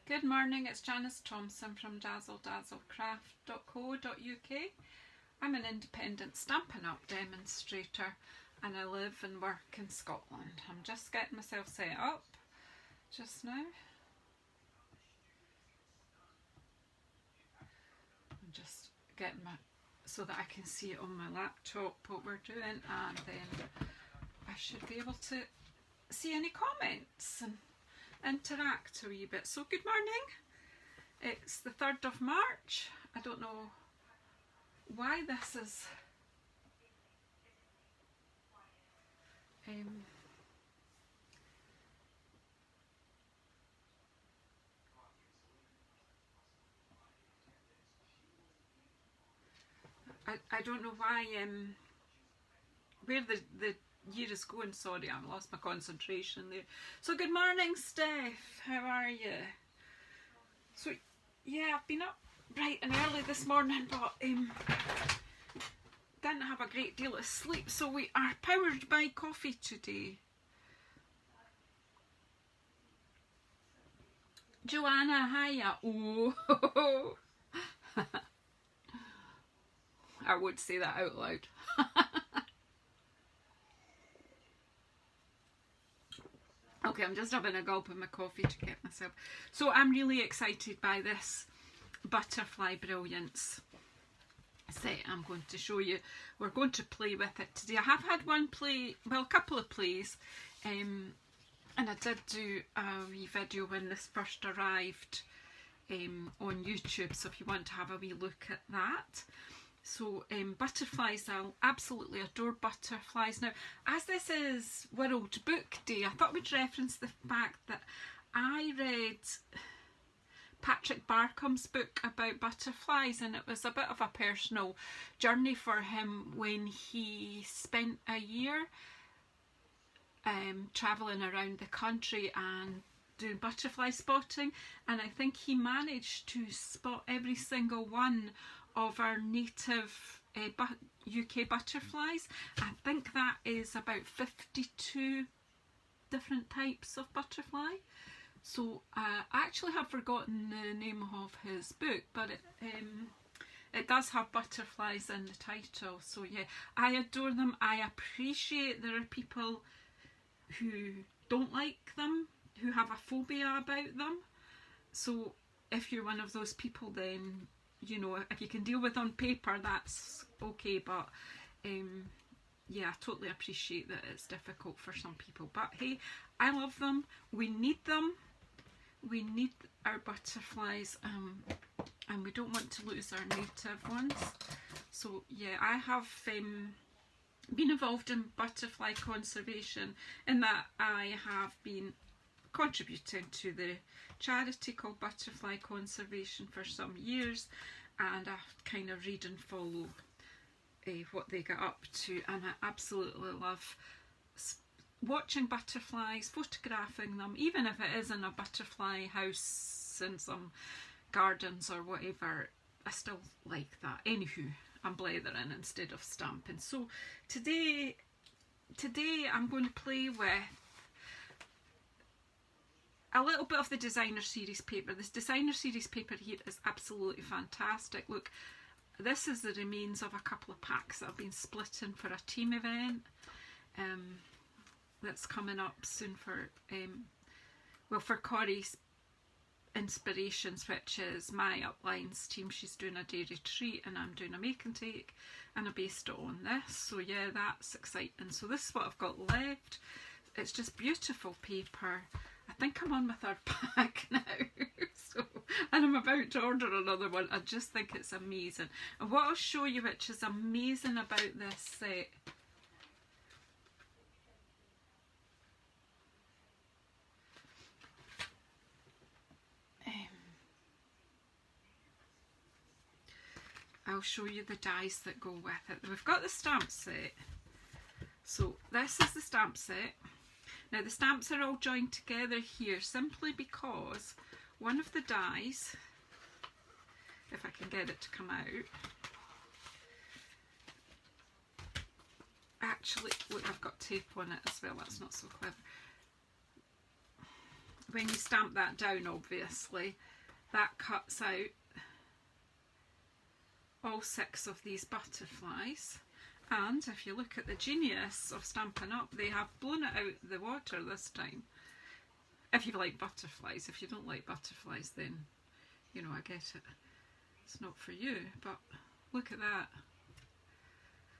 Good morning, it's Janice Thompson from JazzleDazzleCraft.co.uk. I'm an independent Stampin' Up demonstrator and I live and work in Scotland. I'm just getting myself set up just now. I'm just getting so that I can see it on my laptop what we're doing, and then I should be able to see any comments and interact a wee bit. So good morning, it's the 3rd of March. I don't know why this is I don't know why where the year is going. Sorry, I've lost my concentration there. So good morning, Steph, how are you? So yeah, I've been up bright and early this morning, but didn't have a great deal of sleep, so we are powered by coffee today. Joanna, hiya. Oh, I would say that out loud. Okay, I'm just having a gulp of my coffee to get myself. So I'm really excited by this butterfly brilliance set I'm going to show you. We're going to play with it today. I have had one play, well, a couple of plays, and I did do a wee video when this first arrived on YouTube, so if you want to have a wee look at that. So butterflies, I absolutely adore butterflies. Now, as this is World Book Day, I thought we'd reference the fact that I read Patrick Barkham's book about butterflies, and it was a bit of a personal journey for him when he spent a year travelling around the country and doing butterfly spotting, and I think he managed to spot every single one of our native UK butterflies. I think that is about 52 different types of butterfly. So I actually have forgotten the name of his book, but it does have butterflies in the title. So yeah, I adore them. I appreciate there are people who don't like them, who have a phobia about them. So if you're one of those people, then you know, if you can deal with on paper, that's okay, but yeah, I totally appreciate that it's difficult for some people, but hey, I love them. We need them. We need our butterflies, and we don't want to lose our native ones. So yeah, I have been involved in butterfly conservation in that I have been contributing to the charity called Butterfly Conservation for some years, and I kind of read and follow what they get up to, and I absolutely love watching butterflies, photographing them, even if it is in a butterfly house in some gardens or whatever. I still like that. Anywho, I'm blethering instead of stamping. So today I'm going to play with a little bit of the designer series paper. This designer series paper here is absolutely fantastic. Look, this is the remains of a couple of packs that have been split in for a team event that's coming up soon for well, for Corrie's Inspirations, which is my uplines team. She's doing a day retreat and I'm doing a make and take, and I based it on this. So yeah, that's exciting. So this is what I've got left. It's just beautiful paper. I think I'm on my 3rd pack now, so, and I'm about to order another one. I just think it's amazing. And what I'll show you, which is amazing about this set, I'll show you the dies that go with it. We've got the stamp set. So this is the stamp set. Now the stamps are all joined together here simply because one of the dies, if I can get it to come out, actually, look, I've got tape on it as well, that's not so clever. when you stamp that down, obviously, that cuts out all 6 of these butterflies. And if you look at the genius of Stampin' Up, they have blown it out the water this time. If you like butterflies. If you don't like butterflies, then, you know, I get it. It's not for you, but look at that.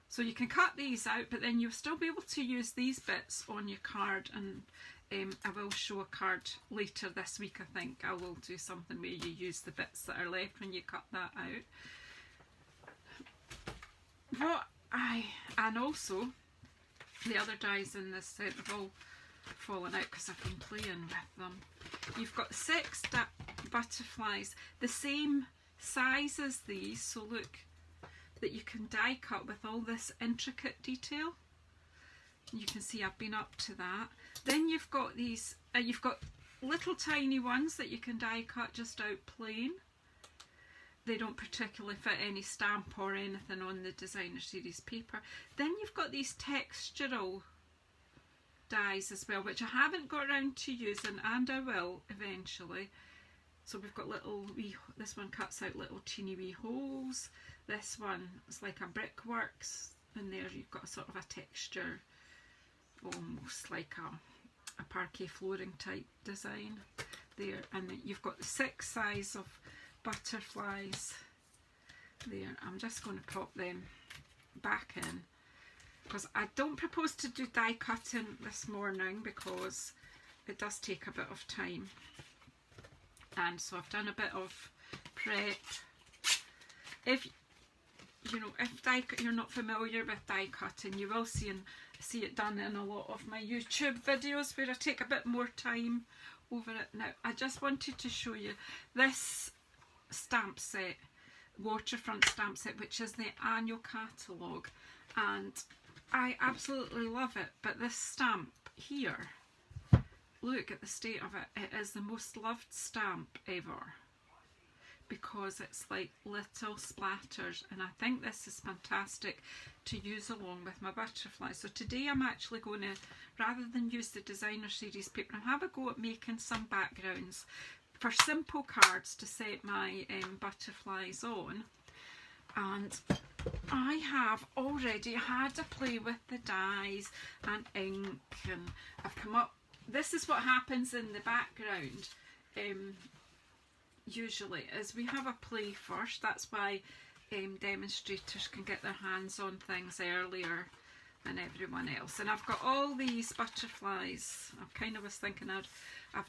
So you can cut these out, but then you'll still be able to use these bits on your card, and I will show a card later this week, I think. I will do something where you use the bits that are left when you cut that out. And also, the other dies in this set have all fallen out because I've been playing with them. You've got 6 butterflies, the same size as these, so look, that you can die cut with all this intricate detail. You can see I've been up to that. Then you've got these, you've got little tiny ones that you can die cut just out plain. They don't particularly fit any stamp or anything on the designer series paper. Then you've got these textural dies as well, which I haven't got around to using, and I will eventually. So we've got little wee, this one cuts out little teeny wee holes. This one is like a brickworks, and there you've got a sort of a texture, almost like a parquet flooring type design there. And then you've got the 6 size of butterflies there. I'm just going to pop them back in because I don't propose to do die cutting this morning because it does take a bit of time, and so I've done a bit of prep. If you know, if you're not familiar with die cutting, you will see it done in a lot of my YouTube videos where I take a bit more time over it. Now I just wanted to show you this stamp set, waterfront stamp set, which is the annual catalogue, and I absolutely love it. But this stamp here, look at the state of it. It is the most loved stamp ever because it's like little splatters, and I think this is fantastic to use along with my butterflies. So today I'm actually going to, rather than use the designer series paper, have a go at making some backgrounds for simple cards to set my butterflies on. And I have already had a play with the dies and ink, and I've come up, this is what happens in the background usually, is we have a play first. That's why demonstrators can get their hands on things earlier than everyone else. And I've got all these butterflies. I kind of was thinking I've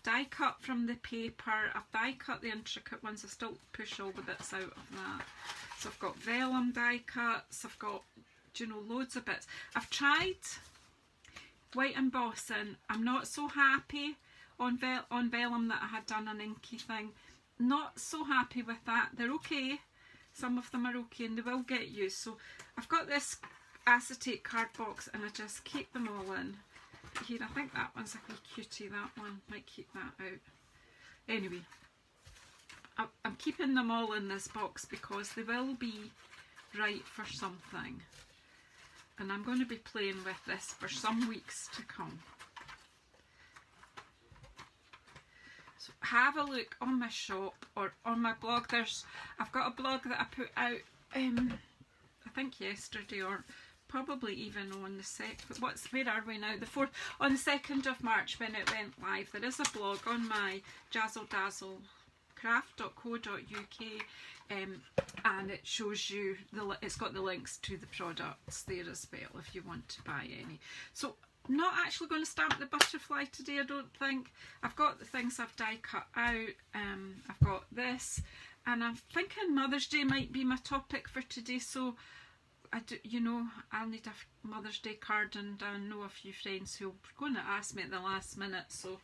die cut from the paper, I've die cut the intricate ones, I still push all the bits out of that. So I've got vellum die cuts, I've got, you know, loads of bits. I've tried white embossing. I'm not so happy on vellum that I had done an inky thing. Not so happy with that. They're okay. Some of them are okay and they will get used. So I've got this acetate card box and I just keep them all in here. I think that one's a wee cutie, that one. Might keep that out. Anyway, I'm keeping them all in this box because they will be right for something. And I'm going to be playing with this for some weeks to come. So have a look on my shop or on my blog. I've got a blog that I put out I think yesterday, or probably even on the where are we now? On the 2nd of March when it went live. There is a blog on my JazzleDazzleCraft.co.uk, and it shows you it's got the links to the products there as well if you want to buy any. So I'm not actually going to stamp the butterfly today, I don't think. I've got the things I've die cut out. I've got this, and I'm thinking Mother's Day might be my topic for today. So I do, you know, I'll need a Mother's Day card, and I know a few friends who are going to ask me at the last minute, so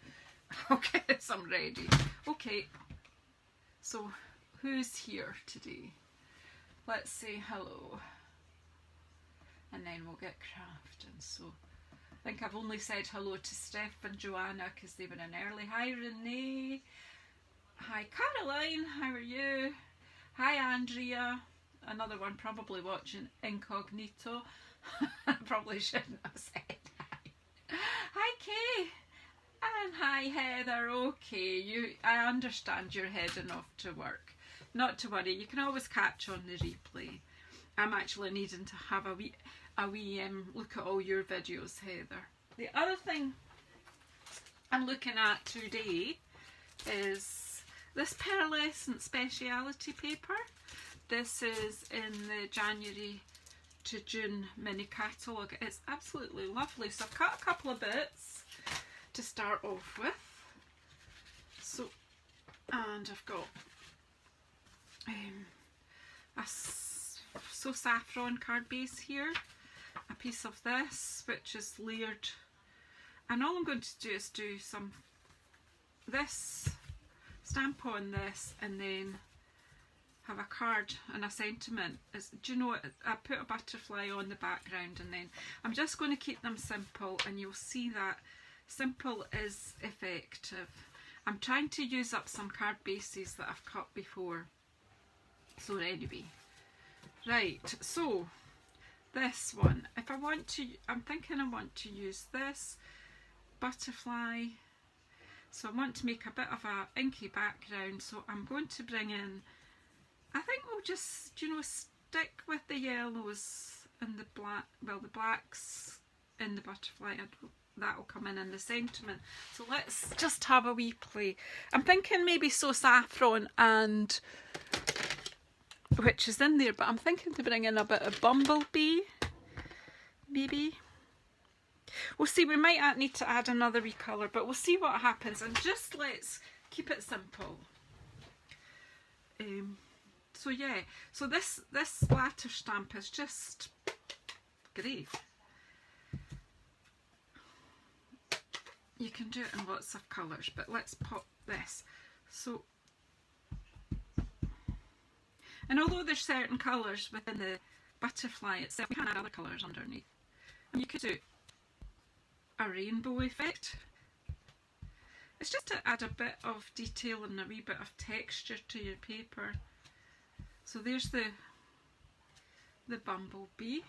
I'll get some ready. Okay, so who's here today? Let's say hello, and then we'll get crafting. So I think I've only said hello to Steph and Joanna because they were in early. Hi Renee. Hi Caroline, how are you? Hi Andrea. Another one probably watching incognito. I probably shouldn't have said hi. Hi Kay. And hi Heather, okay, I understand you're heading off to work. Not to worry, you can always catch on the replay. I'm actually needing to have a wee look at all your videos, Heather. The other thing I'm looking at today is this pearlescent speciality paper. This is in the January to June mini catalogue. It's absolutely lovely. So I've cut a couple of bits to start off with. So, and I've got a So Saffron card base here, a piece of this which is layered, and all I'm going to do is do this, stamp on this, and then have a card and a sentiment. Do you know what? I put a butterfly on the background, and then I'm just going to keep them simple, and you'll see that simple is effective. I'm trying to use up some card bases that I've cut before. So anyway, right, so this one, if I want to, I'm thinking I want to use this butterfly. So I want to make a bit of a inky background, so I'm going to bring in, I think we'll just, you know, stick with the yellows and the black, well, the blacks in the butterfly, and that'll come in the sentiment. So let's just have a wee play. I'm thinking maybe So Saffron, and which is in there, but I'm thinking to bring in a bit of Bumblebee, maybe. We'll see, we might need to add another wee colour, but we'll see what happens, and just let's keep it simple. So yeah, so this splatter stamp is just great. You can do it in lots of colours, but let's pop this. So, and although there's certain colours within the butterfly itself, we can add other colours underneath. And you could do a rainbow effect. It's just to add a bit of detail and a wee bit of texture to your paper. So there's the bumblebee,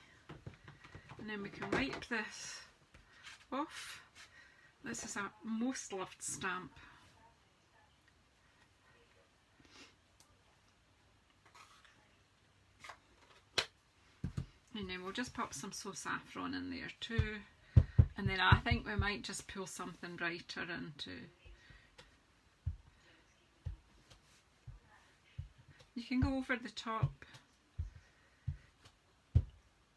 and then we can wipe this off. This is a most loved stamp. And then we'll just pop some So Saffron in there too. And then I think we might just pull something brighter into. You can go over the top.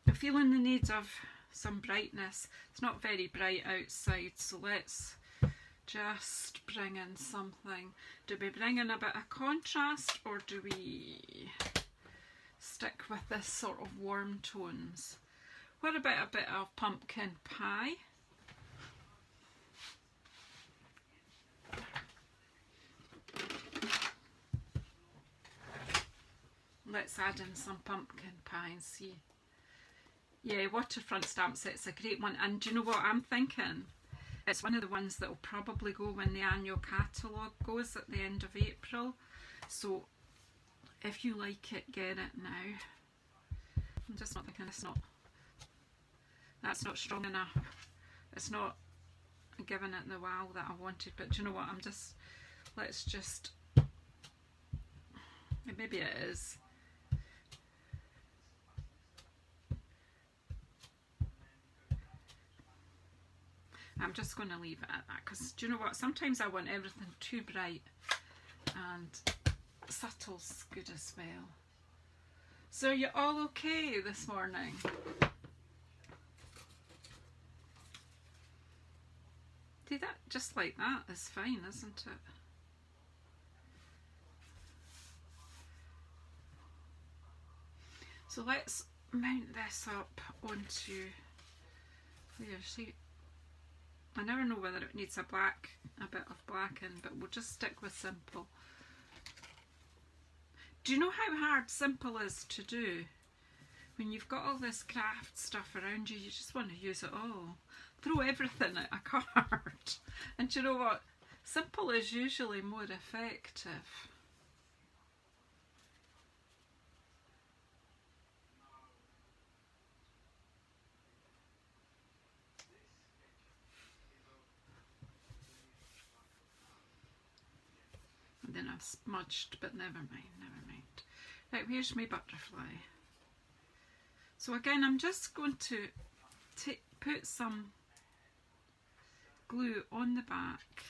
I'm feeling the need of some brightness. It's not very bright outside, so let's just bring in something. Do we bring in a bit of contrast, or do we stick with this sort of warm tones? What about a bit of pumpkin pie? Let's add in some pumpkin pie and see. Yeah, waterfront stamp set's a great one, and do you know what I'm thinking? It's one of the ones that will probably go when the annual catalogue goes at the end of April. So if you like it, get it now. I'm just not thinking that's not strong enough. It's not giving it the wow that I wanted, but do you know what, let's just, maybe it is. I'm just going to leave it at that, because do you know what, sometimes I want everything too bright, and subtle's good as well. So are you all okay this morning? See, that just like that is fine, isn't it? So let's mount this up onto there. See, I never know whether it needs a bit of black in, but we'll just stick with simple. Do you know how hard simple is to do? When you've got all this craft stuff around you, you just want to use it all. Throw everything at a card. And do you know what? Simple is usually more effective. then I've smudged, but never mind, never mind. Right, here's my butterfly. So again, I'm just going to put some glue on the back.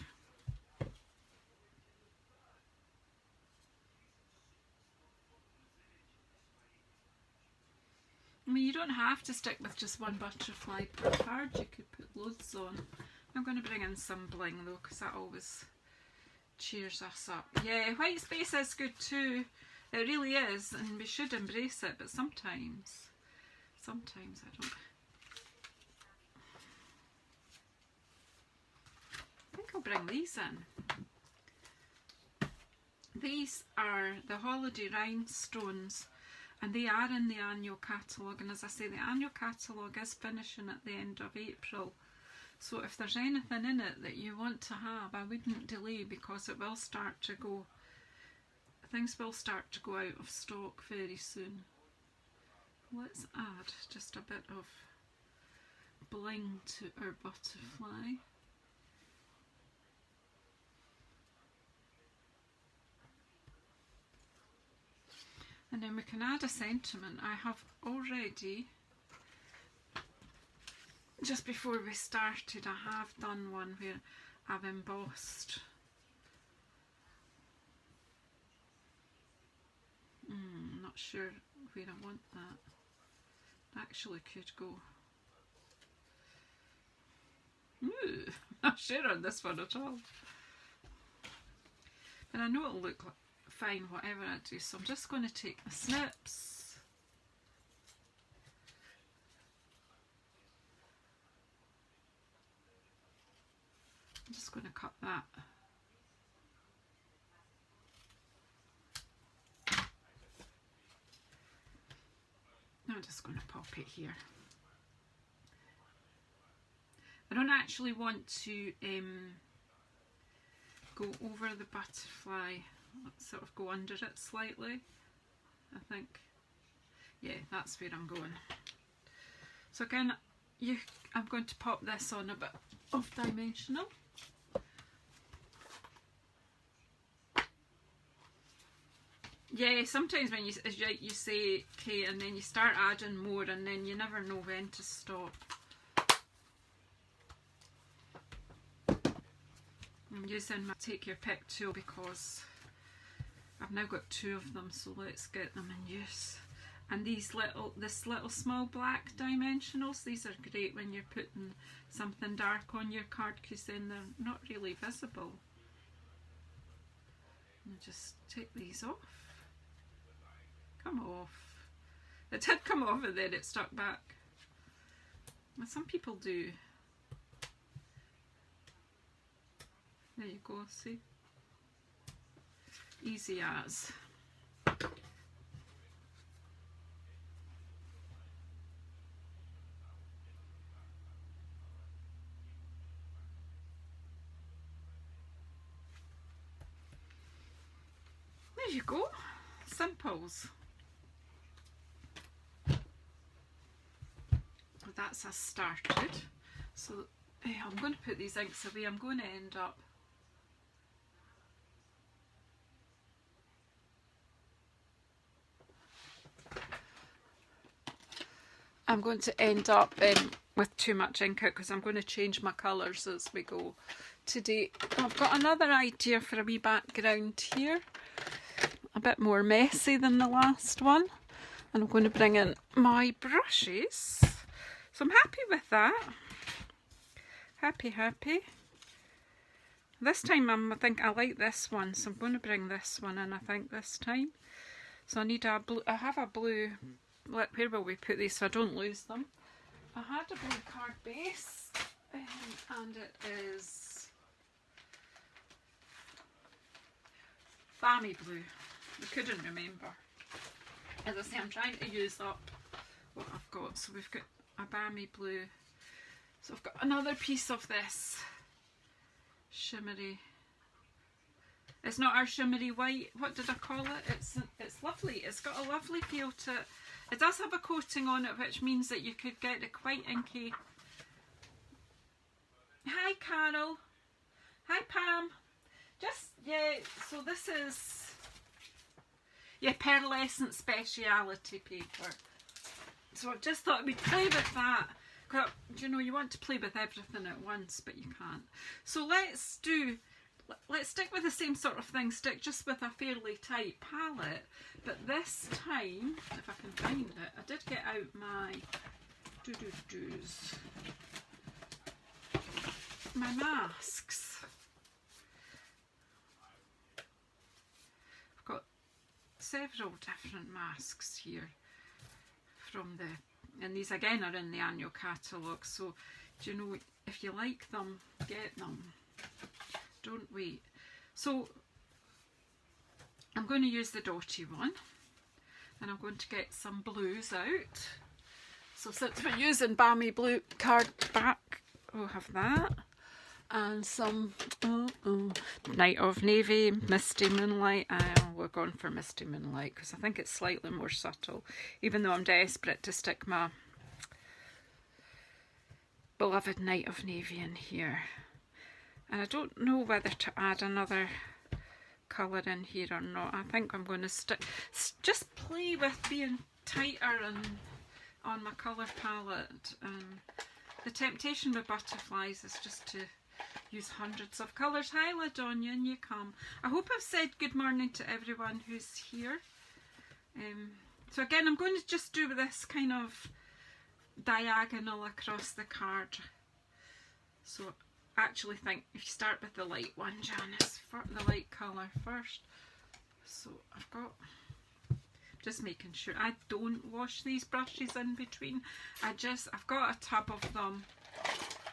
I mean, you don't have to stick with just one butterfly per card, you could put loads on. I'm going to bring in some bling though, because that always cheers us up. Yeah, white space is good too. It really is, and we should embrace it, but sometimes I don't. I think I'll bring these in. These are the holiday rhinestones, and they are in the annual catalogue, and as I say, the annual catalogue is finishing at the end of April, so if there's anything in it that you want to have, I wouldn't delay, because it will start to go, things will start to go out of stock very soon. Let's add just a bit of bling to our butterfly. And then we can add a sentiment. I have already, just before we started, I have done one where I've embossed. Not sure where I want that. Actually could go. Ooh, not sure on this one at all. But I know it'll look fine whatever I do, so I'm just going to take the snips. I'm just going to cut that. I'm just going to pop it here. I don't actually want to go over the butterfly, sort of go under it slightly, I think. Yeah, that's where I'm going. So again, I'm going to pop this on a bit of dimensional. Yeah, sometimes when you say okay, and then you start adding more, and then you never know when to stop. I'm using my take your pick tool because I've now got 2 of them, so let's get them in use. And this little small black dimensionals, these are great when you're putting something dark on your card, because then they're not really visible. And just take these off. Come off. It did come off and then it stuck back. Well, some people do. There you go, see? Easy as. There you go. Simples. That's us started. So I'm going to put these inks away. I'm going to end up with too much ink out, because I'm going to change my colours as we go today. I've got another idea for a wee background here, a bit more messy than the last one, and I'm going to bring in my brushes. So I'm happy with that. Happy. This time I think I like this one, so I'm going to bring this one in, I think, this time. So I need a blue, I have a blue, where will we put these so I don't lose them? I had a blue card base, and it is Bammy blue. I couldn't remember. As I say, I'm trying to use up what I've got. So we've got a Bammy blue. So I've got another piece of this shimmery. It's not our shimmery white. What did I call it? It's lovely. It's got a lovely feel to it. It does have a coating on it, which means that you could get it quite inky. Hi Carol. Hi Pam. Just, yeah, so this is, yeah, pearlescent speciality paper. So I just thought we'd play with that. You know, you want to play with everything at once, but you can't. So let's stick with the same sort of thing, stick just with a fairly tight palette. But this time, if I can find it, I did get out my my masks. I've got several different masks here from and these again are in the annual catalogue, so do you know, if you like them, get them, don't wait. So I'm going to use the dotty one, and I'm going to get some blues out. So since we're using balmy blue card back, we'll have that, and some Night of Navy, Misty Moonlight. We're going for Misty Moonlight because I think it's slightly more subtle, even though I'm desperate to stick my beloved Night of Navy in here. And I don't know whether to add another colour in here or not. I think I'm going to just play with being tighter on my colour palette. The temptation with butterflies is just to use hundreds of colours. Hi LaDonia, and you come. I hope I've said good morning to everyone who's here. So again, I'm going to just do this kind of diagonal across the card. So I actually think if you start with the light one, Janice, for the light colour first. So I've got, just making sure I don't wash these brushes in between. I've got a tub of them.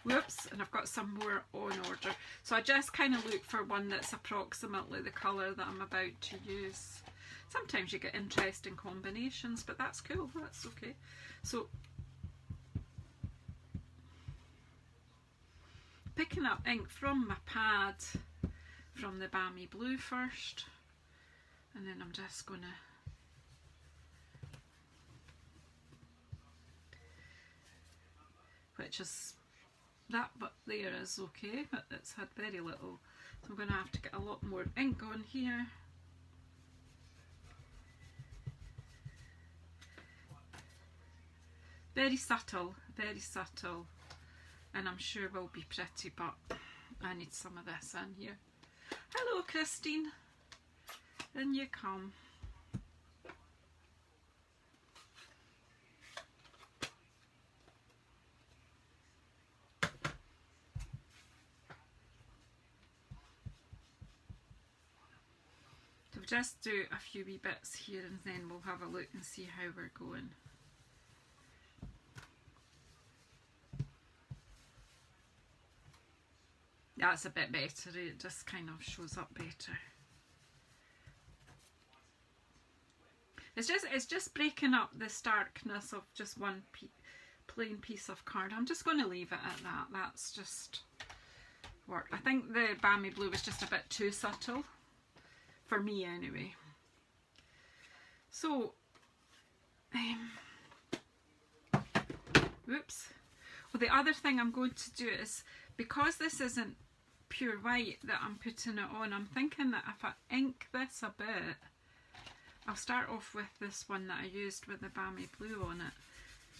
Whoops, and I've got some more on order. So I just kind of look for one that's approximately the colour that I'm about to use. Sometimes you get interesting combinations, but that's cool, that's okay. So picking up ink from my pad, from the balmy blue first, and then I'm just going to which is that bit there is okay, but it's had very little, so I'm going to have to get a lot more ink on here. Very subtle, and I'm sure will be pretty, but I need some of this in here. Hello Christine, in you come. We'll just do a few wee bits here and then we'll have a look and see how we're going. That's a bit better, it just kind of shows up better. It's just breaking up the starkness of just one plain piece of card. I'm just going to leave it at that. That's just work. I think the balmy blue was just a bit too subtle. For me anyway. So, whoops. Well, the other thing I'm going to do is, because this isn't pure white that I'm putting it on, I'm thinking that if I ink this a bit, I'll start off with this one that I used with the balmy blue on it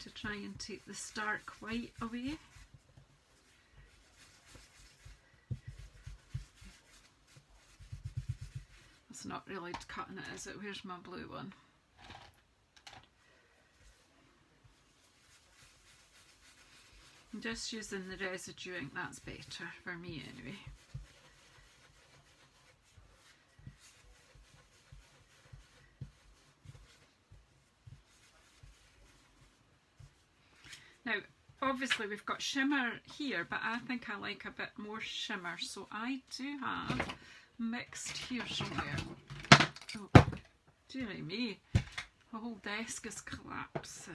to try and take the stark white away. It's not really cutting it, is it? Where's my blue one? I'm just using the residue ink, that's better for me anyway. Now, obviously we've got shimmer here, but I think I like a bit more shimmer, so I do have mixed here somewhere. Oh, dearie me, the whole desk is collapsing.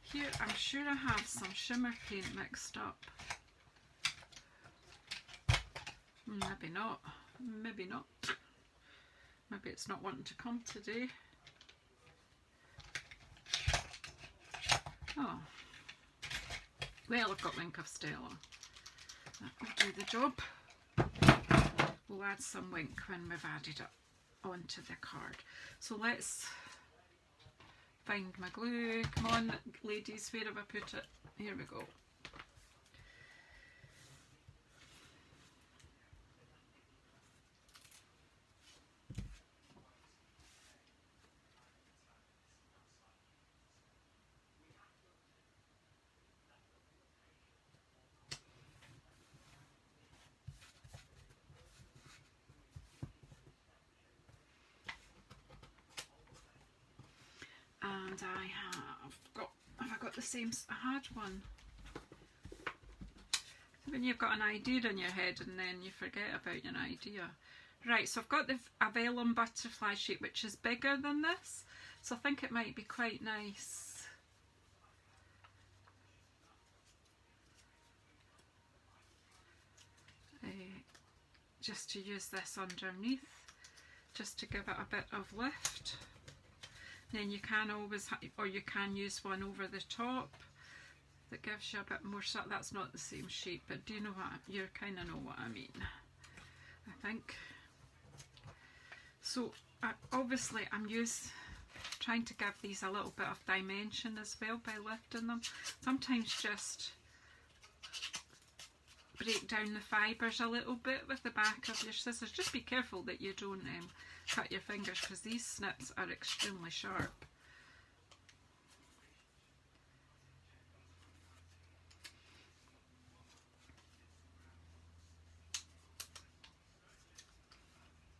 Here, I'm sure I have some shimmer paint mixed up. Maybe not. Maybe not. Maybe it's not wanting to come today. Oh. Well, I've got Wink of Stella. That will do the job. we'll add some wink when we've added it onto the card. So let's find my glue. Come on ladies, where have I put it? Here we go. And have I got the same, I had one. When you've got an idea in your head and then you forget about your idea. Right, so I've got a vellum butterfly shape which is bigger than this, so I think it might be quite nice. Just to use this underneath, just to give it a bit of lift. Then you can always, or you can use one over the top that gives you a bit more. So that's not the same shape, but do you know what? You kind of know what I mean, I think. So obviously I'm trying to give these a little bit of dimension as well by lifting them. Sometimes just break down the fibres a little bit with the back of your scissors. Just be careful that you don't cut your fingers, because these snips are extremely sharp.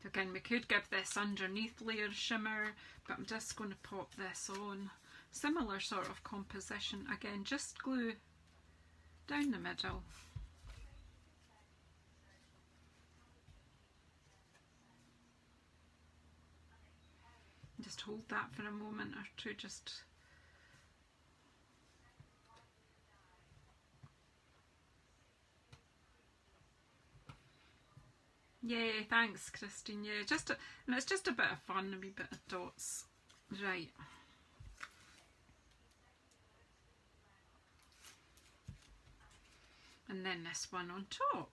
Again, we could give this underneath layer shimmer, but I'm just going to pop this on. Similar sort of composition. Again, just glue down the middle. Just hold that for a moment or two, just yay, thanks Christine. Yeah, and it's just a bit of fun, a wee bit of dots. Right. And then this one on top.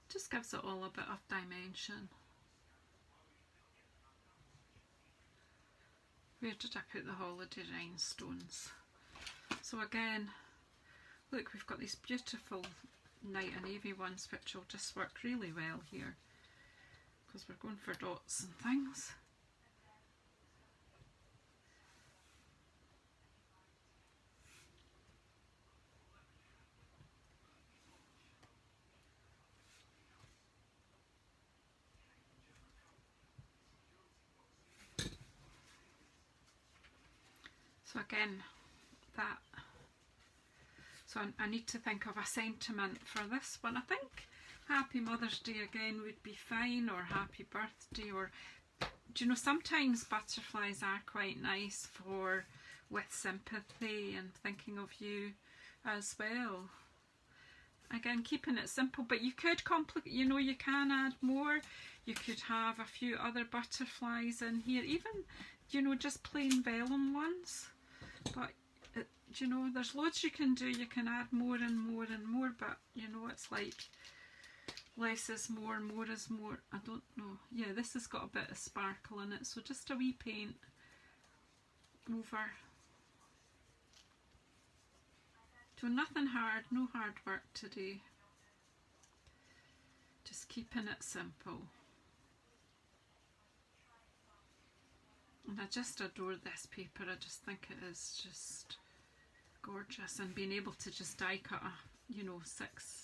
Just gives it all a bit of dimension. Where did I put the holiday rhinestones? So again, look, we've got these beautiful night and navy ones which will just work really well here, because we're going for dots and things. So again, so I need to think of a sentiment for this one. I think Happy Mother's Day again would be fine, or Happy Birthday, or do you know, sometimes butterflies are quite nice for with sympathy and thinking of you as well. Again, keeping it simple, but you could complicate, you know, you can add more. You could have a few other butterflies in here, even, you know, just plain vellum ones. But you know, there's loads you can do. You can add more and more and more, but you know, it's like less is more, more is more. I don't know. Yeah, this has got a bit of sparkle in it, so just a wee paint over. So nothing hard, no hard work today. Just keeping it simple. And I just adore this paper. I just think it is just gorgeous, and being able to just die cut a, you know, 6.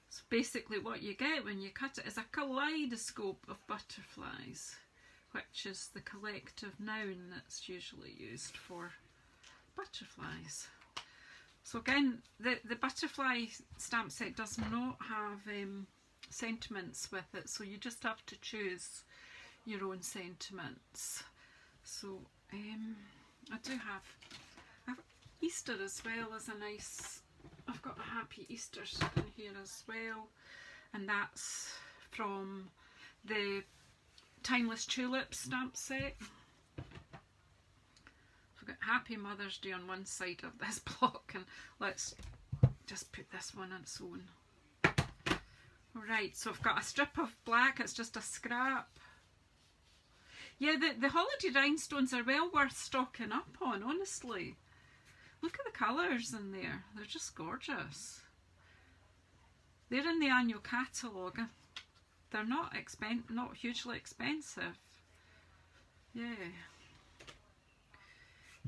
So basically what you get when you cut it is a kaleidoscope of butterflies, which is the collective noun that's usually used for butterflies. So again, the butterfly stamp set does not have sentiments with it, so you just have to choose your own sentiments. So I do have Easter as well as a nice, I've got a Happy Easter in here as well, and that's from the Timeless Tulip stamp set. So we've got Happy Mother's Day on one side of this block, and let's just put this one on its own. Alright, so I've got a strip of black, it's just a scrap. Yeah, the holiday rhinestones are well worth stocking up on, honestly. Look at the colours in there, they're just gorgeous. They're in the annual catalogue. They're not hugely expensive. Yeah.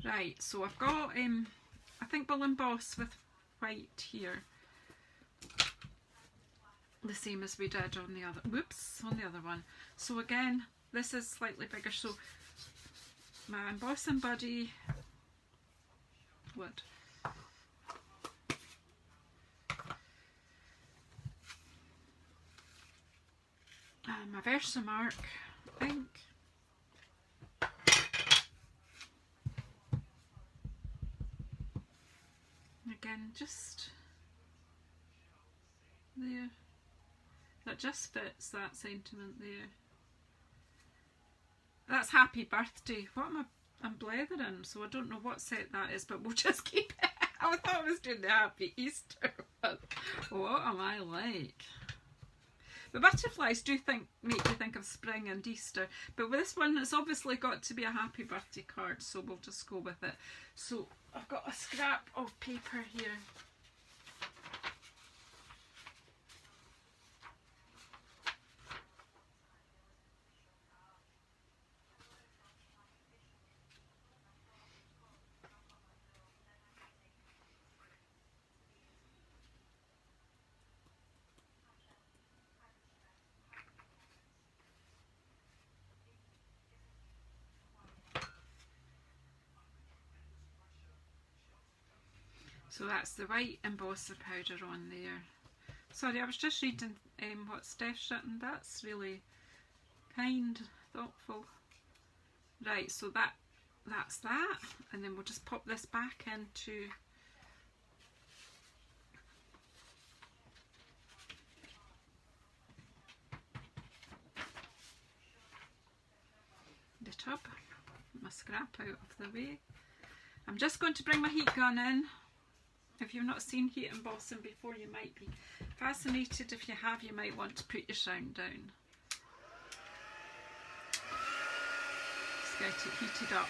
Right, so I've got, I think we'll emboss with white here. The same as we did on the other, on the other one. So again, this is slightly bigger, so my embossing buddy would my Versamark, I think. Again, just there. That just fits that sentiment there. That's Happy Birthday. What am I'm blethering, so I don't know what set that is, but we'll just keep it. I thought I was doing the Happy Easter, but what am I like? The butterflies do make you think of spring and Easter, but with this one it's obviously got to be a happy birthday card, so we'll just go with it. So I've got a scrap of paper here. So that's the white embosser powder on there. Sorry, I was just reading what Steph's written. That's really kind, thoughtful. Right, so that's that, and then we'll just pop this back into the tub. Get my scrap out of the way. I'm just going to bring my heat gun in. If you've not seen heat embossing before, you might be fascinated. If you have, you might want to put your sound down. Just get it heated up.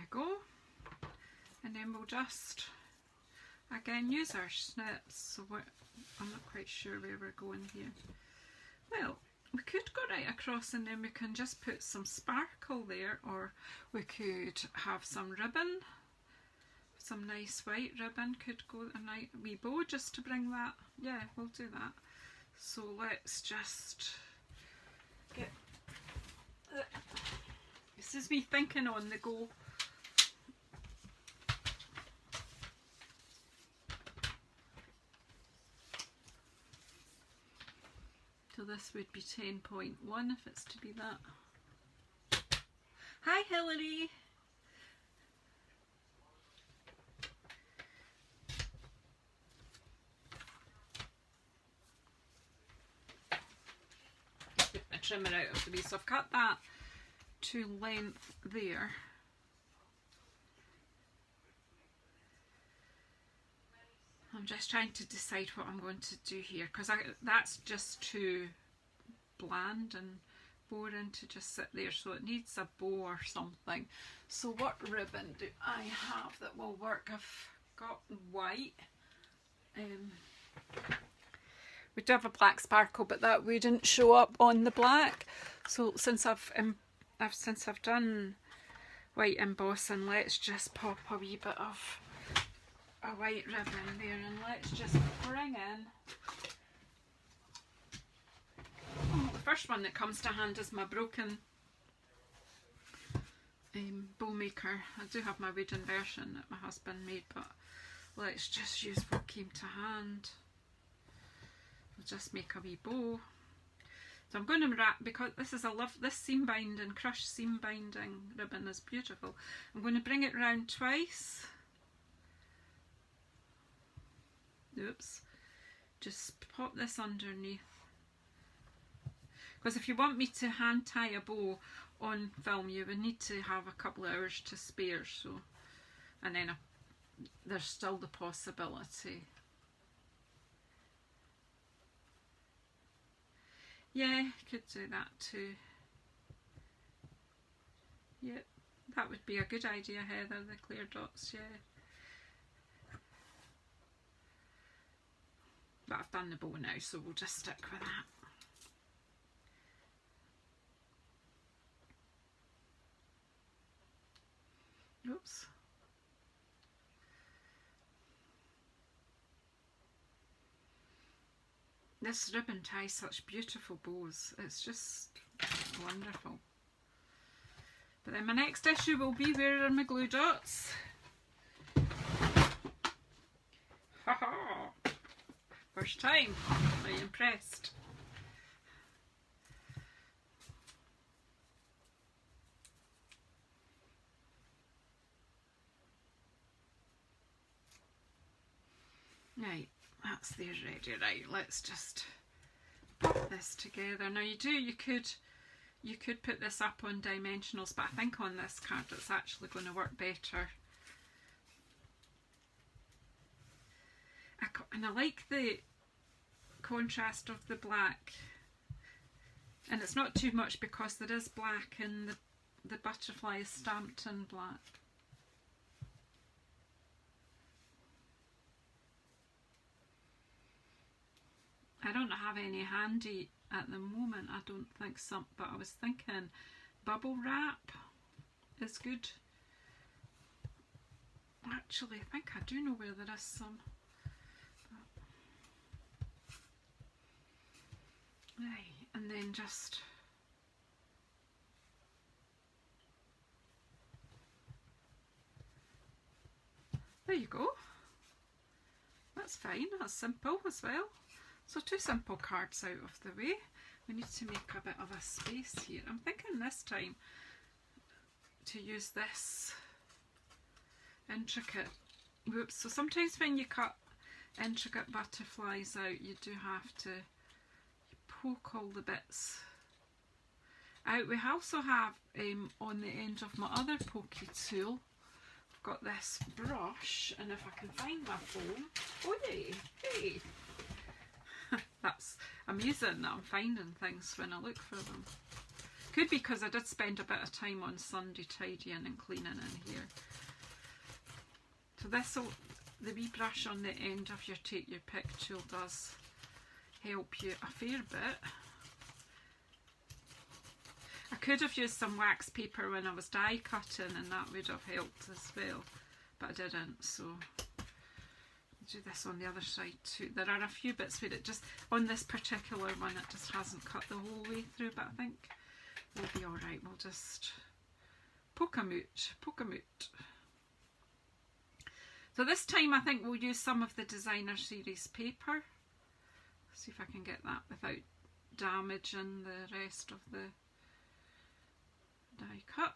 Go, and then we'll just again use our snips. So I'm not quite sure where we're going here. Well, we could go right across and then we can just put some sparkle there, or we could have some ribbon, some nice white ribbon. Could go a nice wee bow just to bring that. Yeah, we'll do that. So let's just get this is me thinking on the go. So this would be 10.1 if it's to be that. Hi Hilary! Put my trimmer out of the way, so I've cut that to length there. I'm just trying to decide what I'm going to do here, because that's just too bland and boring to just sit there, so it needs a bow or something. So what ribbon do I have that will work? I've got white. We do have a black sparkle, but that wouldn't show up on the black. So since I've done white embossing, let's just pop a wee bit of a white ribbon there, and let's just bring in the first one that comes to hand is my broken bow maker. I do have my wooden version that my husband made, but let's just use what came to hand. We'll just make a wee bow. So I'm going to wrap, because this is this seam binding, crushed seam binding ribbon is beautiful. I'm going to bring it round twice. Oops. Just pop this underneath. Because if you want me to hand tie a bow on film, you would need to have a couple of hours to spare. So, and then there's still the possibility. Yeah, could do that too. Yep, that would be a good idea, Heather, the clear dots, yeah. But I've done the bow now, so we'll just stick with that. Oops. This ribbon ties such beautiful bows. It's just wonderful. But then my next issue will be, where are my glue dots? Ha ha! First time. Are you impressed? Right, that's theirs ready. Right, let's just put this together. Now you could put this up on dimensionals, but I think on this card it's actually going to work better. And I like the contrast of the black, and it's not too much because there is black and the butterfly is stamped in black. I don't have any handy at the moment, I don't think some, but I was thinking bubble wrap is good. Actually, I think I do know where there is some. Right, and then just there you go. That's fine, that's simple as well. So 2 simple cards out of the way. We need to make a bit of a space here. I'm thinking this time to use this intricate, whoops, so sometimes when you cut intricate butterflies out, you do have to poke all the bits out. We also have on the end of my other pokey tool, I've got this brush, and if I can find my foam, oh yay, hey! That's amazing that I'm finding things when I look for them. Could be because I did spend a bit of time on Sunday tidying and cleaning in here. So this, the wee brush on the end of your take your pick tool does help you a fair bit. I could have used some wax paper when I was die cutting, and that would have helped as well, but I didn't, so do this on the other side too. There are a few bits where it just, on this particular one, it just hasn't cut the whole way through, but I think we'll be alright. We'll just poke 'em out, poke 'em out. So this time I think we'll use some of the designer series paper. See if I can get that without damaging the rest of the die cut.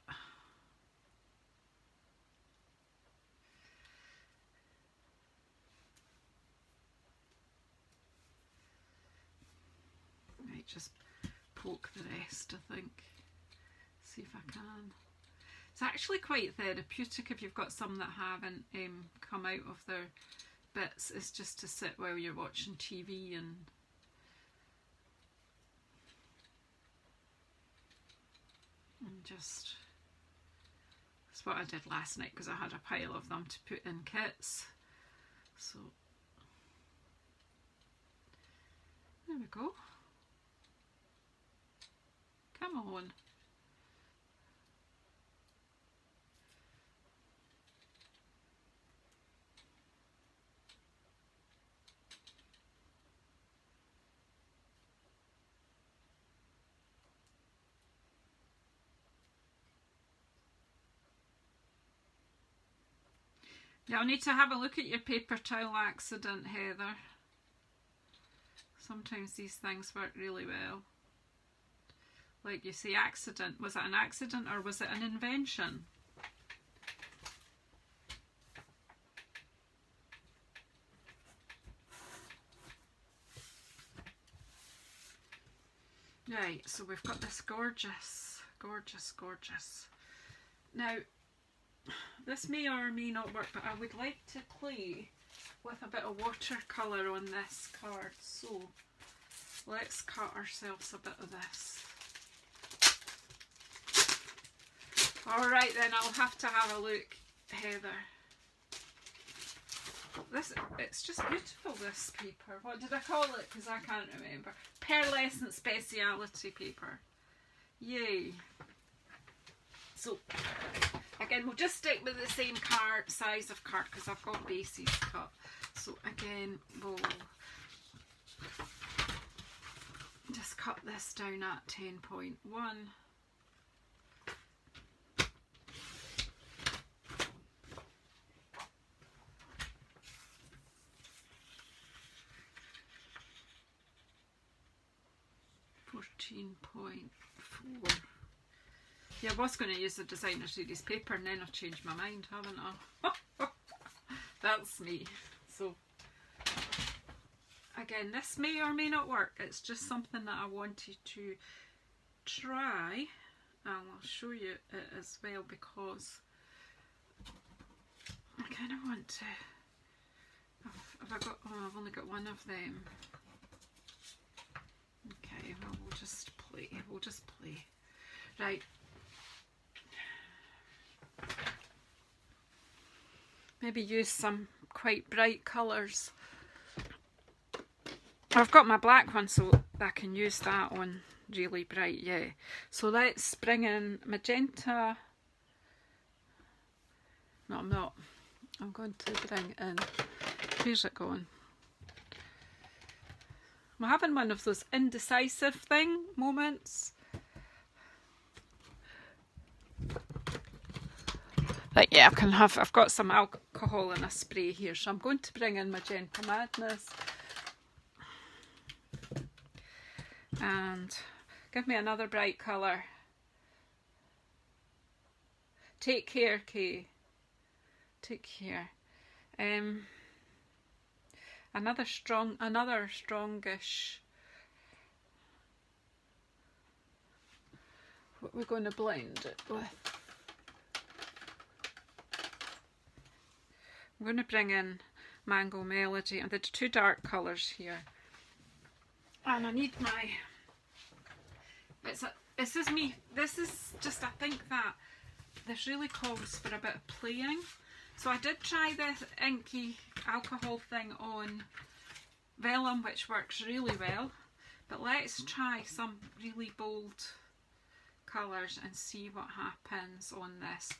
Right, just poke the rest, I think. See if I can. It's actually quite therapeutic if you've got some that haven't come out of their bits. It's just to sit while you're watching TV and just, that's what I did last night because I had a pile of them to put in kits. So there we go. Come on. You'll need to have a look at your paper towel accident, Heather. Sometimes these things work really well. Like you say, accident. Was it an accident or was it an invention? Right, so we've got this gorgeous, gorgeous, gorgeous. Now, this may or may not work, but I would like to play with a bit of watercolour on this card. So, let's cut ourselves a bit of this. Alright then, I'll have to have a look, Heather. It's just beautiful, this paper. What did I call it? Because I can't remember. Pearlescent Speciality paper. Yay. So, again, we'll just stick with the same card, size of card, because I've got bases cut. So again, we'll just cut this down at 10.1. Yeah, I was going to use the designer series paper and then I've changed my mind, haven't I? That's me. So, again, this may or may not work. It's just something that I wanted to try, and I'll show you it as well because I kind of want to. Have I got? Oh, I've only got one of them. Okay, well, we'll just play. We'll just play. Right. Maybe use some quite bright colours. I've got my black one, so I can use that on really bright, yeah. So let's bring in magenta. No, I'm not. I'm going to bring in, where's it going? I'm having one of those indecisive moments. Like, yeah, I've got some alcohol in a spray here, so I'm going to bring in Magenta Madness. And give me another bright colour. Take care, Kay. Take care. Another strongish. What we're going to blend it with. I'm going to bring in Mango Melody and the two dark colours here. And I need my, this is just, I think that this really calls for a bit of playing. So I did try this inky alcohol thing on vellum, which works really well. But let's try some really bold colours and see what happens on this.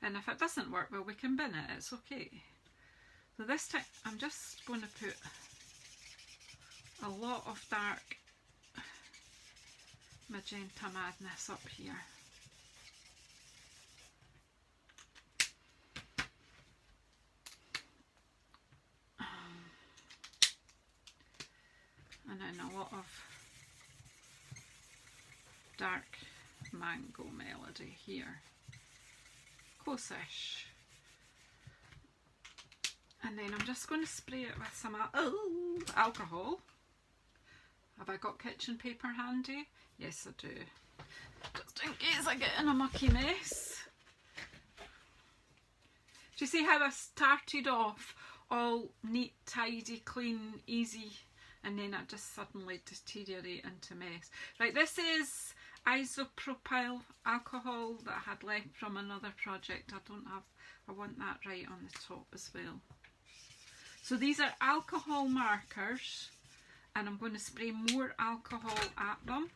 And if it doesn't work, well, we can bin it, it's okay. So this time I'm just going to put a lot of dark Magenta Madness up here. And then a lot of dark Mango Melody here. Close-ish. And then I'm just going to spray it with some alcohol. Have I got kitchen paper handy? Yes, I do. Just in case I get in a mucky mess. Do you see how I started off all neat, tidy, clean, easy, and then I just suddenly deteriorate into mess? Right, this is isopropyl alcohol that I had left from another project. I want that right on the top as well. So these are alcohol markers, and I'm going to spray more alcohol at them.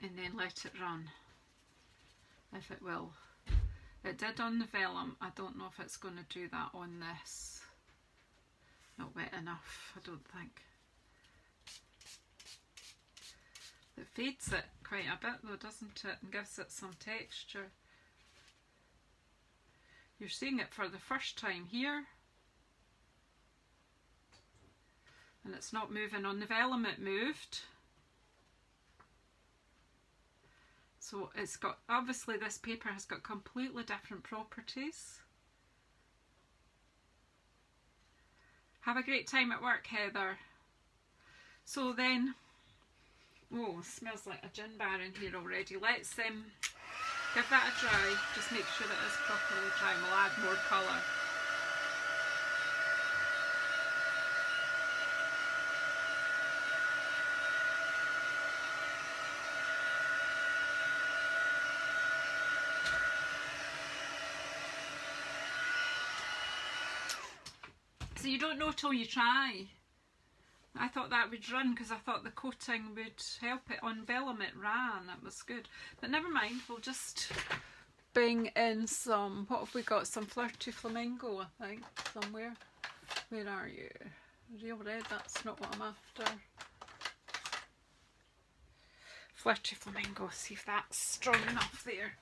And then let it run, if it will. It did on the vellum. I don't know if it's going to do that on this. Not wet enough, I don't think. It fades it quite a bit though, doesn't it, and gives it some texture. You're seeing it for the first time here, and it's not moving. On the vellum it moved. So it's got, obviously this paper has got completely different properties. Have a great time at work, Heather. So then, oh, smells like a gin bar in here already. Let's give that a dry. Just make sure that it's properly dry. We'll add more colour. So you don't know till you try. I thought that would run because I thought the coating would help it. On vellum it ran, that was good. But never mind, we'll just bring in some, what have we got? Some Flirty Flamingo, I think, somewhere. Where are you? Real red, that's not what I'm after. Flirty Flamingo, see if that's strong enough there.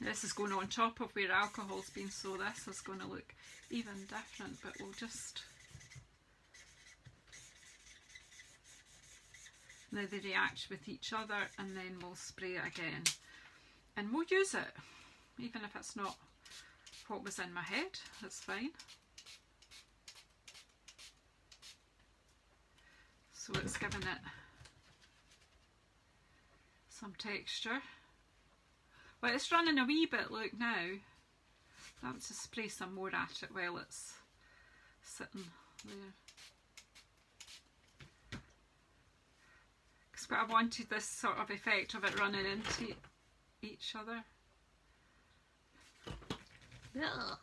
This is going on top of where alcohol's been, so this is going to look even different, but we'll just... Now they react with each other, and then we'll spray it again. And we'll use it, even if it's not what was in my head, that's fine. So it's giving it some texture. Well, it's running a wee bit, look now. I want to spray some more at it while it's sitting there. Because I wanted this sort of effect of it running into each other. Ugh.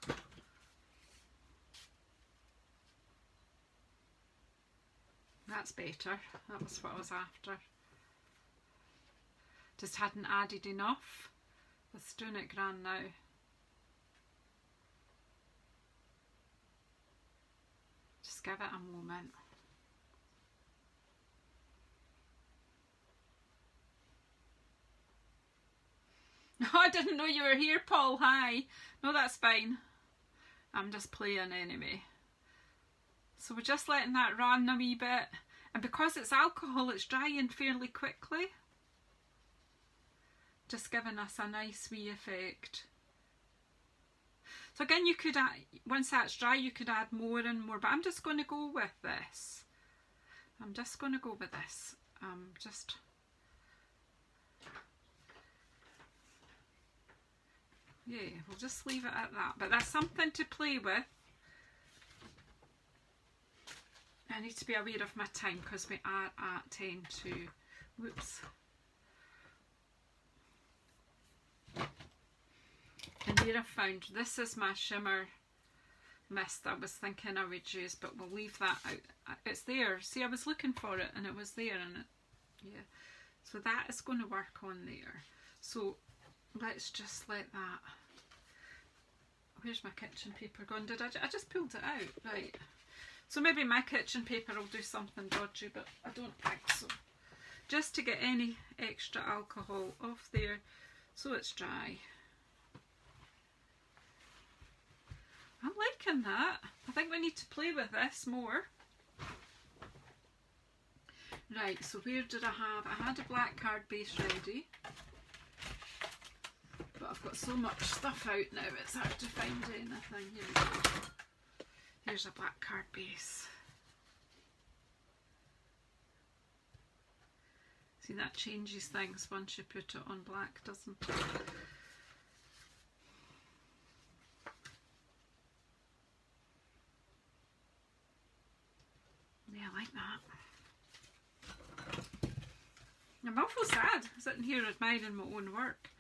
That's better. That was what I was after. Just hadn't added enough. It's doing it grand now. Just give it a moment. Oh, I didn't know you were here, Paul. Hi. No, that's fine. I'm just playing anyway. So we're just letting that run a wee bit. And because it's alcohol, it's drying fairly quickly. Just giving us a nice wee effect. So again, you could add, once that's dry, you could add more and more, but I'm just going to go with this. I'm just going to go with this. Yeah, we'll just leave it at that. But that's something to play with. I need to be aware of my time because we are at 10 to, whoops. And here I found, this is my shimmer mist I was thinking I would use, but we'll leave that out. It's there. See, I was looking for it and it was there, and it, yeah. So that is going to work on there. So let's just let that. Where's my kitchen paper gone? Did I just pulled it out? Right. So maybe my kitchen paper will do something dodgy, but I don't think so. Just to get any extra alcohol off there so it's dry. I'm liking that. I think we need to play with this more. Right, so where did I have? I had a black card base ready. But I've got so much stuff out now, it's hard to find anything. Here we go. Here's a black card base. See, that changes things once you put it on black, doesn't it? Yeah, I like that. I'm awful sad sitting here admiring my own work.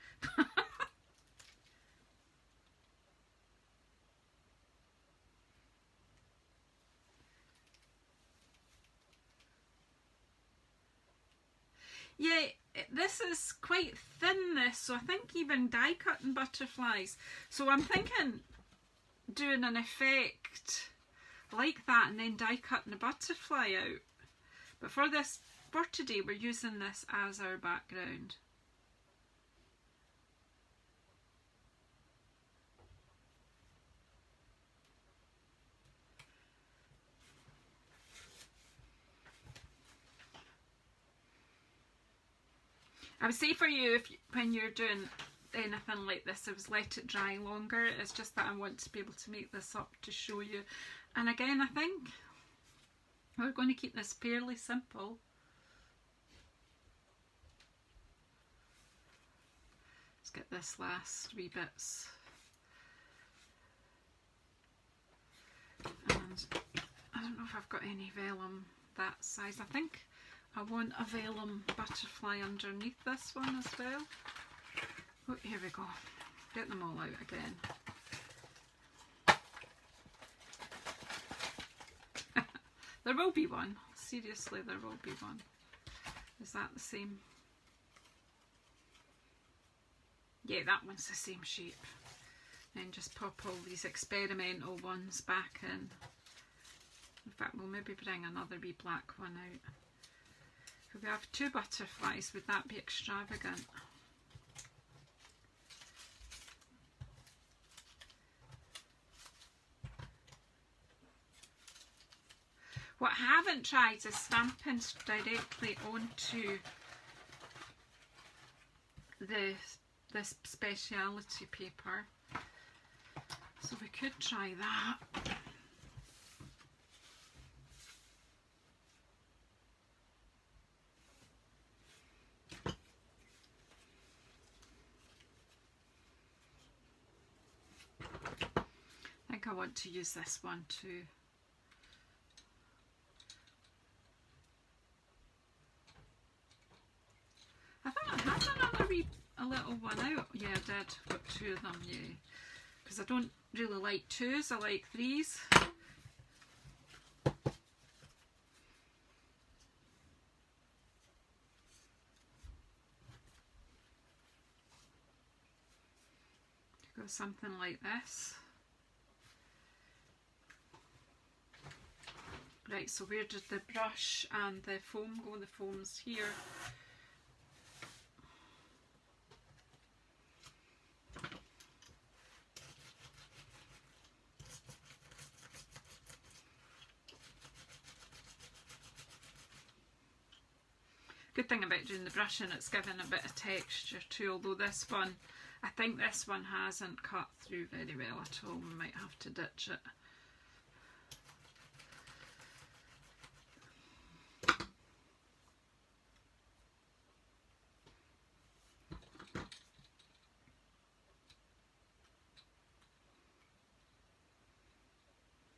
Yeah, this is quite thin, this, so I think even die cutting butterflies. So I'm thinking doing an effect like that and then die cutting the butterfly out. But for today, we're using this as our background. I would say for you, when you're doing anything like this, I was let it dry longer. It's just that I want to be able to make this up to show you. And again, I think we're going to keep this fairly simple. Let's get this last wee bits. And I don't know if I've got any vellum that size. I think I want a vellum butterfly underneath this one as well. Oh, here we go. Get them all out again. There will be one. Seriously, there will be one. Is that the same? Yeah, that one's the same shape. And just pop all these experimental ones back in. In fact, we'll maybe bring another wee black one out. If we have 2 butterflies, would that be extravagant? What I haven't tried is stamping directly onto this speciality paper. So we could try that. I think I want to use this one too. I thought I had a little one out. Yeah, I did. Got 2 of them, yeah. Because I don't really like 2s, I like 3s. Go something like this. Right, so where did the brush and the foam go? The foam's here. Good thing about doing the brushing, it's given a bit of texture too, although this one, I think this one hasn't cut through very well at all. We might have to ditch it.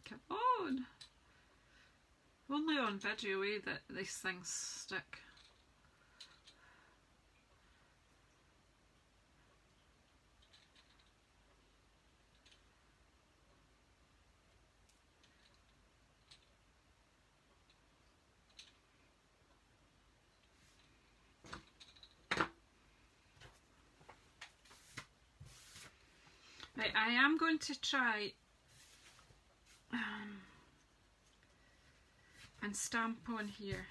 Come on! Only on video that these things stick. Right, I am going to try and stamp on here.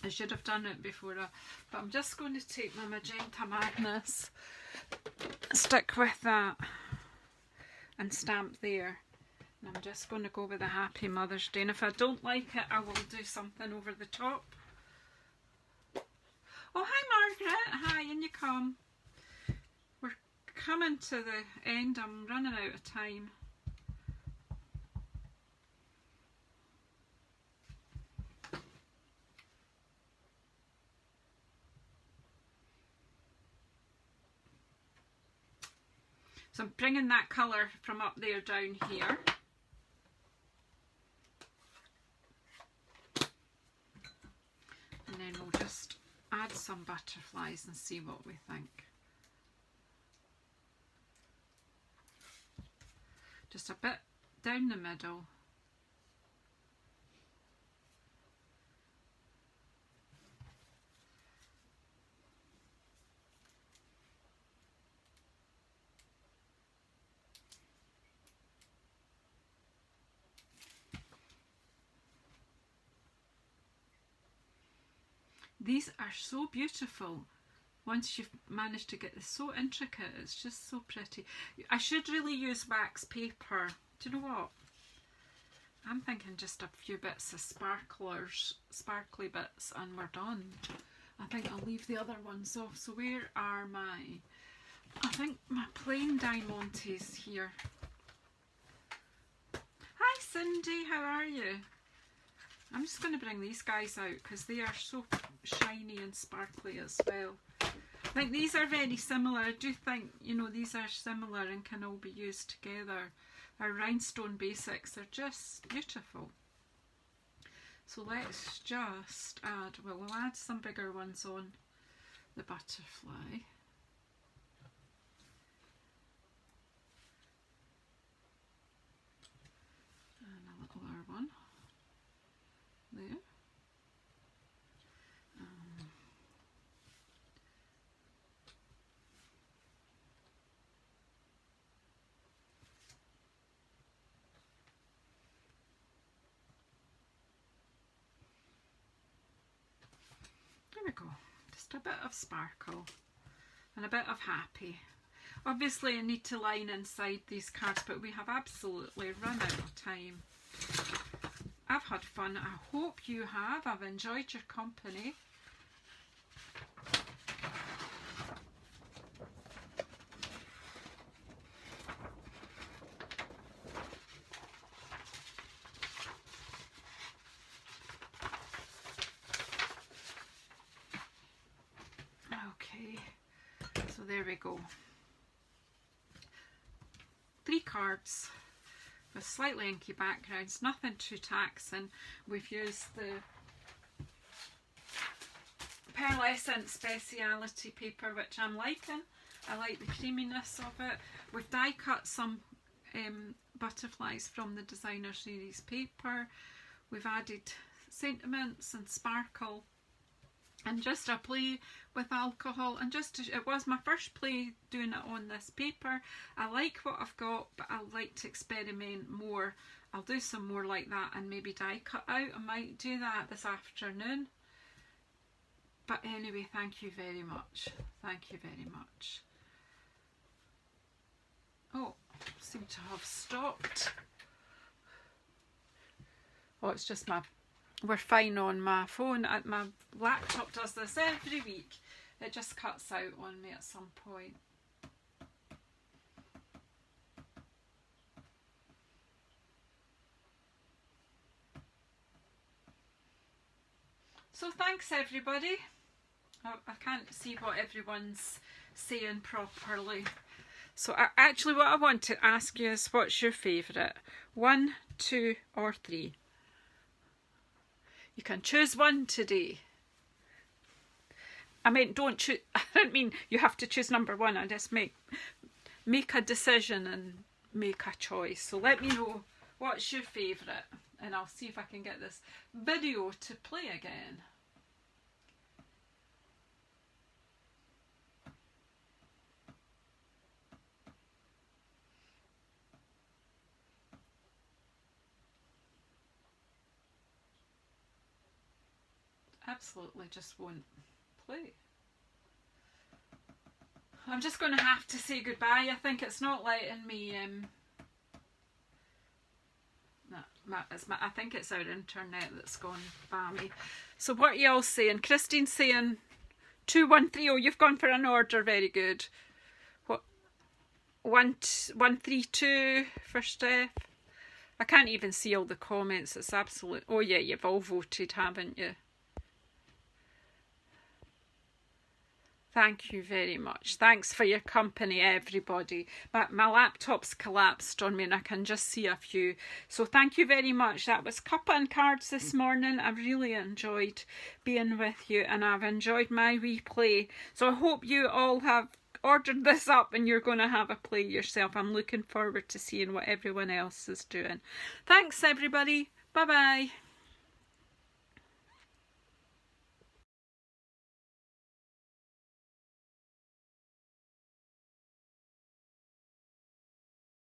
I should have done it before, but I'm just going to take my Magenta Madness, stick with that and stamp there. And I'm just going to go with a Happy Mother's Day, and if I don't like it, I will do something over the top. Oh, hi Margaret, hi, in you come. We're coming to the end, I'm running out of time. So I'm bringing that colour from up there down here. And then we'll just add some butterflies and see what we think. Just a bit down the middle. These are so beautiful. Once you've managed to get this so intricate, it's just so pretty. I should really use wax paper. Do you know what? I'm thinking just a few bits of sparkly bits, and we're done. I think I'll leave the other ones off. So where are I think my plain diamantes here. Hi Cindy, how are you? I'm just going to bring these guys out because they are so shiny and sparkly as well. I think these are very similar. I do think, you know, these are similar and can all be used together. Our rhinestone basics are just beautiful. So let's just add, well, we'll add some bigger ones on the butterfly. And a littler one there. There we go, just a bit of sparkle and a bit of happy. Obviously I need to line inside these cards, but we have absolutely run out of time. I've had fun, I hope you have. I've enjoyed your company. So there we go. 3 cards with slightly inky backgrounds, nothing too taxing. We've used the pearlescent speciality paper, which I'm liking. I like the creaminess of it. We've die cut some butterflies from the designer series paper. We've added sentiments and sparkle and just a play with alcohol, and it was my first play doing it on this paper. I like what I've got, but I like to experiment more. I'll do some more like that and maybe die cut out. I might do that this afternoon. But anyway, thank you very much. Thank you very much. Oh, seem to have stopped. Oh, it's just we're fine on my phone. My laptop does this every week. It just cuts out on me at some point. So thanks everybody. I can't see what everyone's saying properly. So actually what I want to ask you is, what's your favourite? 1, 2 or 3? You can choose one today. I mean, don't choose. I don't mean you have to choose number 1. I just make a decision and make a choice. So let me know what's your favourite, and I'll see if I can get this video to play again. Absolutely just won't play. I'm just going to have to say goodbye. I think it's not letting me I think it's our internet that's gone balmy. So what are y'all saying? Christine's saying 213. Oh, you've gone for an order. Very good. What? 132 for Steph. I can't even see all the comments. It's absolute. Oh yeah, you've all voted, haven't you? Thank you very much. Thanks for your company, everybody. My laptop's collapsed on me and I can just see a few. So thank you very much. That was Cuppa and Cards this morning. I've really enjoyed being with you and I've enjoyed my replay. So I hope you all have ordered this up and you're going to have a play yourself. I'm looking forward to seeing what everyone else is doing. Thanks, everybody. Bye-bye.